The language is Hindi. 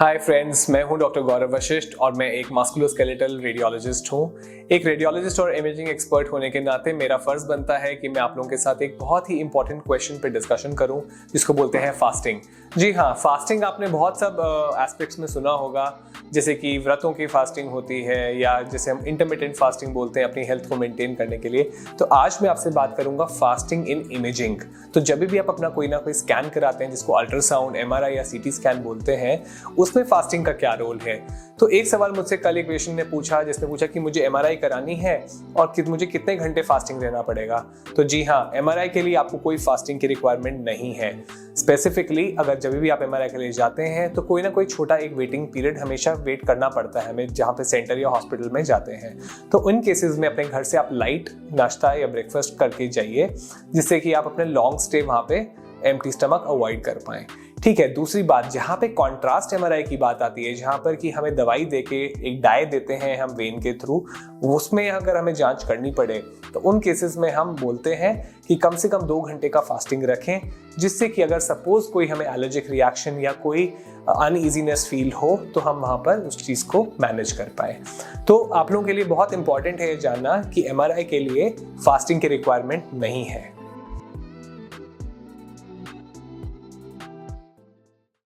हाय फ्रेंड्स, मैं हूं डॉक्टर गौरव वशिष्ठ और मैं एक मस्कुलोस्केलेटल रेडियोलॉजिस्ट हूं। एक रेडियोलॉजिस्ट और इमेजिंग एक्सपर्ट होने के नाते मेरा फर्ज बनता है कि मैं आप लोगों के साथ एक बहुत ही इंपॉर्टेंट क्वेश्चन पे डिस्कशन करूं, जिसको बोलते हैं फास्टिंग। जी हाँ, फास्टिंग आपने बहुत सब एस्पेक्ट्स में सुना होगा, जैसे कि व्रतों की फास्टिंग होती है या जैसे हम इंटरमिटेंट फास्टिंग बोलते हैं अपनी हेल्थ को मेंटेन करने के लिए। तो आज मैं आपसे बात करूंगा फास्टिंग इन इमेजिंग। तो जब भी आप अपना कोई ना कोई स्कैन कराते हैं, जिसको अल्ट्रासाउंड, एमआरआई या सीटी स्कैन बोलते हैं, उसमें फास्टिंग का क्या रोल है। तो एक सवाल मुझसे कल एक पेशेंट ने पूछा, जिसने पूछा कि मुझे एमआरआई करानी है और मुझे कितने घंटे फास्टिंग रहना पड़ेगा। तो जी हाँ, एमआरआई के लिए आपको कोई फास्टिंग की रिक्वायरमेंट नहीं है। स्पेसिफिकली अगर जब भी आप एमआरआई के लिए जाते हैं तो कोई ना कोई छोटा एक वेटिंग पीरियड हमेशा वेट करना पड़ता है हमें, जहाँ पे सेंटर या हॉस्पिटल में जाते हैं। तो उन केसेस में अपने घर से आप लाइट नाश्ता या ब्रेकफास्ट करके जाइए, जिससे कि आप अपने लॉन्ग स्टे वहाँ पे एम्प्टी स्टमक अवॉइड कर पाएं। ठीक है। दूसरी बात, जहाँ पे कॉन्ट्रास्ट एमआरआई की बात आती है, जहाँ पर कि हमें दवाई देके एक डाई देते हैं हम वेन के थ्रू, उसमें अगर हमें जांच करनी पड़े तो उन केसेस में हम बोलते हैं कि कम से कम 2 घंटे का फास्टिंग रखें, जिससे कि अगर सपोज कोई हमें एलर्जिक रिएक्शन या कोई अनईजीनेस फील हो तो हम वहाँ पर उस चीज़ को मैनेज कर पाए। तो आप लोगों के लिए बहुत इंपॉर्टेंट है ये जानना कि एमआरआई के लिए फास्टिंग की रिक्वायरमेंट नहीं है।